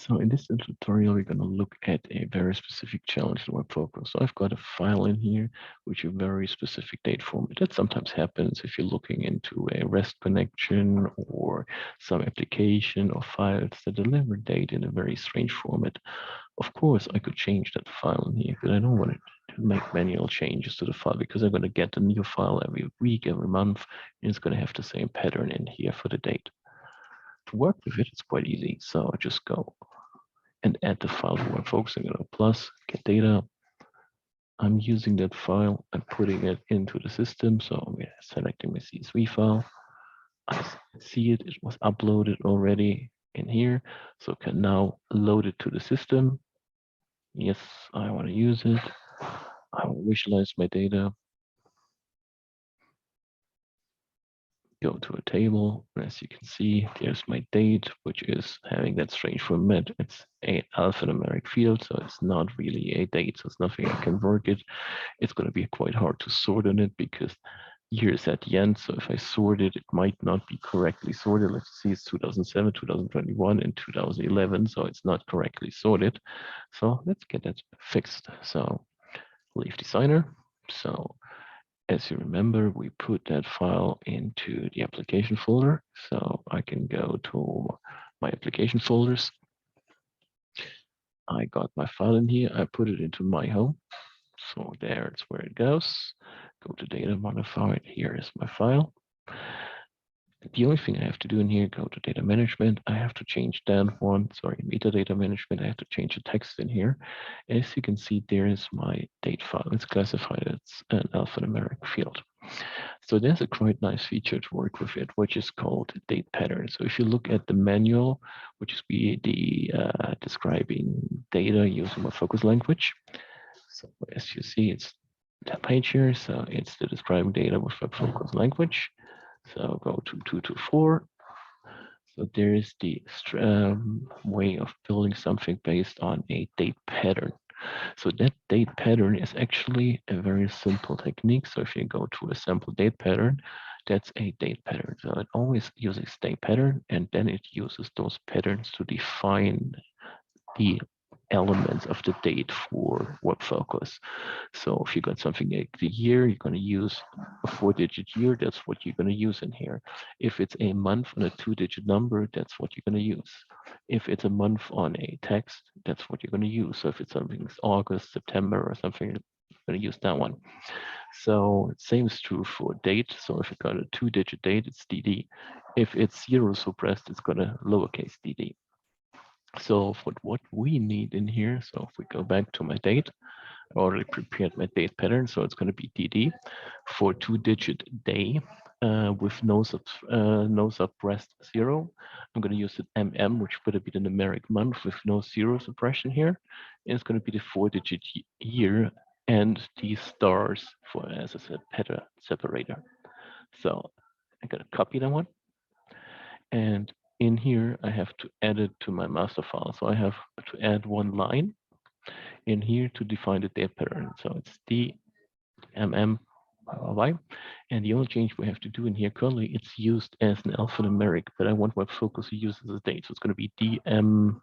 So in this tutorial, we're going to look at a very specific challenge in WebFocus. So I've got a file in here, which is a very specific date format. That sometimes happens if you're looking into a REST connection or some application or files that deliver date in a very strange format. Of course, I could change that file in here, but I don't want it to make manual changes to the file because I'm going to get a new file every week, every month, and it's going to have the same pattern in here for the date. To work with it, it's quite easy. So I just go and add the file to WebFocus. I'm going to plus get data. I'm using that file and putting it into the system. So I'm selecting my CSV file. I see it. It was uploaded already in here. So I can now load it to the system. Yes, I want to use it. I will visualize my data. Go to a table, and as you can see, there's my date, which is having that strange format. It's a alphanumeric field, so it's not really a date, so it's nothing I can work it. It's going to be quite hard to sort on it because year is at the end, so if I sort it, it might not be correctly sorted. Let's see, it's 2007, 2021, and 2011, so it's not correctly sorted. So let's get that fixed. So leave designer. So as you remember, we put that file into the application folder. So I can go to my application folders. I got my file in here. I put it into my home. So there's where it goes. Go to data modified. Here is my file. The only thing I have to do in here, go to data management. I have to change that one. Sorry, metadata management. I have to change the text in here. As you can see, there is my date file. It's classified as an alphanumeric field. So there's a quite nice feature to work with it, which is called date pattern. So if you look at the manual, which is the describing data using WebFocus language. So as you see, it's that page here. So it's the describing data with WebFocus language. So go to 224. So there is the way of building something based on a date pattern. So that date pattern is actually a very simple technique. So if you go to a sample date pattern, that's a date pattern. So it always uses date pattern, and then it uses those patterns to define the elements of the date for WebFocus. So if you got something like the year, you're going to use a 4-digit year. That's what you're going to use in here. If it's a month on a 2-digit number, that's what you're going to use. If it's a month on a text, that's what you're going to use. So if it's something like August, September, or something, you're going to use that one. So same is true for date. So if you got a 2-digit date, it's DD. If it's zero suppressed, it's going to lowercase dd. So for what we need in here, so if we go back to my date, I already prepared my date pattern, so it's going to be DD for 2-digit day with no suppressed zero. I'm going to use it MM, which would be the numeric month with no zero suppression here. And it's going to be the 4-digit year and the stars for, as I said, pattern separator. So I'm going to copy that one. And in here, I have to add it to my master file. So I have to add one line in here to define the date pattern. So it's DMM, and the only change we have to do in here currently, it's used as an alphanumeric, but I want WebFocus to use as a date. So it's going to be DMYY,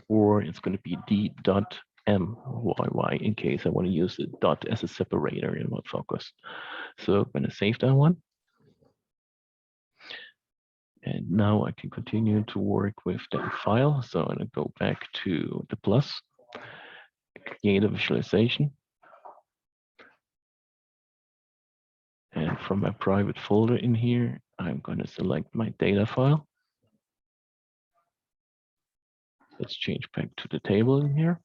or it's going to be D.MYY in case I want to use the dot as a separator in WebFocus. So I'm going to save that one. And now I can continue to work with that file. So I'm going to go back to the plus, create a visualization. And from my private folder in here, I'm going to select my data file. Let's change back to the table in here.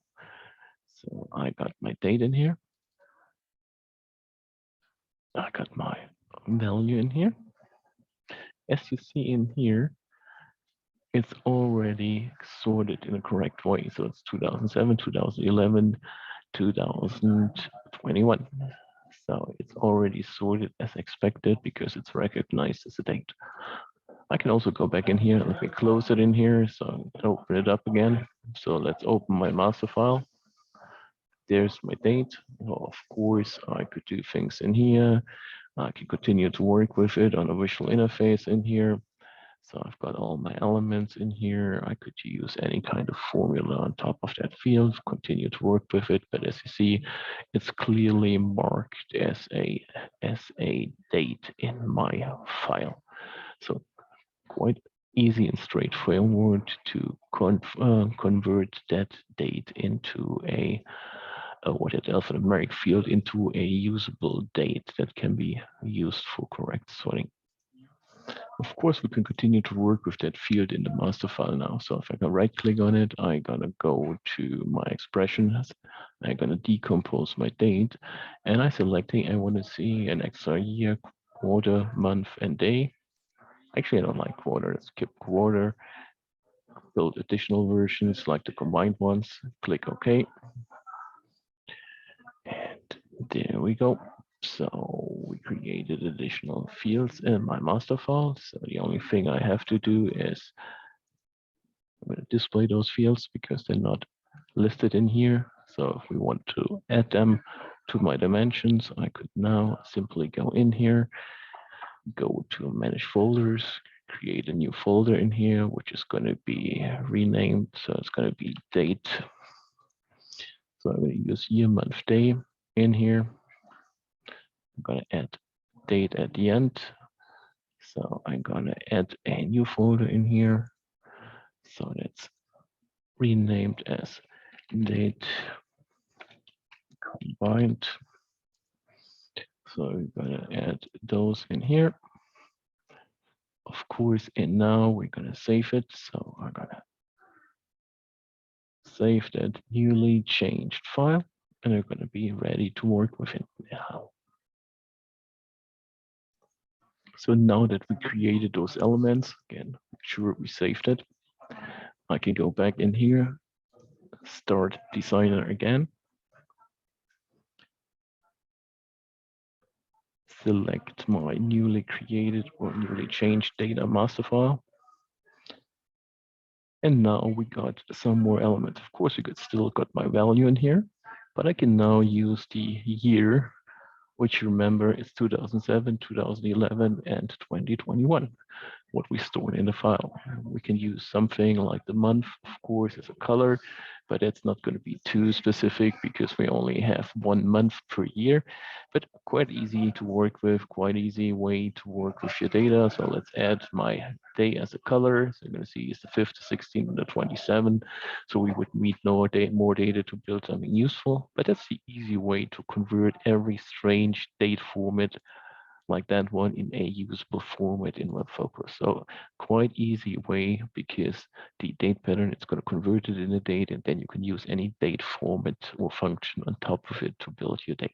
So I got my date in here. I got my value in here. As you see in here, it's already sorted in a correct way. So it's 2007, 2011, 2021. So it's already sorted as expected because it's recognized as a date. I can also go back in here. Let me close it in here. So open it up again. So let's open my master file. There's my date. Well, of course, I could do things in here. I can continue to work with it on a visual interface in here. So I've got all my elements in here. I could use any kind of formula on top of that field, continue to work with it. But as you see, it's clearly marked as a date in my file. So quite easy and straightforward to convert that date into what it alphanumeric field into a usable date that can be used for correct sorting. Of course, we can continue to work with that field in the master file now. So if I can right click on it, I'm gonna go to my expressions. I'm gonna decompose my date, and I selecting I want to see an extra year, quarter, month, and day. Actually, I don't like quarter. Let's skip quarter. Build additional versions like the combined ones. Click OK. And there we go. So we created additional fields in my master file. So the only thing I have to do is I'm going to display those fields because they're not listed in here. So if we want to add them to my dimensions, I could now simply go in here, go to manage folders, create a new folder in here, which is going to be renamed. So it's going to be date. So I'm going to use year, month, day in here. I'm going to add date at the end. So I'm going to add a new folder in here. So that's renamed as date combined. So we're going to add those in here. Of course, and now we're going to save it. So I'm going to save that newly changed file, and we're going to be ready to work with it now. So now that we created those elements, again, make sure we saved it. I can go back in here, start Designer again. Select my newly created or newly changed data master file. And now we got some more elements. Of course, still got my value in here, but I can now use the year, which remember is 2007, 2011, and 2021, what we stored in the file. We can use something like the month, of course, as a color, but it's not going to be too specific because we only have 1 month per year, but quite easy to work with, quite easy way to work with your data. So let's add my day as a color. So you're going to see it's the 5th, the 16th, and the 27th. So we would need more data to build something useful, but that's the easy way to convert every strange date format like that one in a usable format in WebFocus. So quite easy way because the date pattern, it's going to convert it in a date, and then you can use any date format or function on top of it to build your date.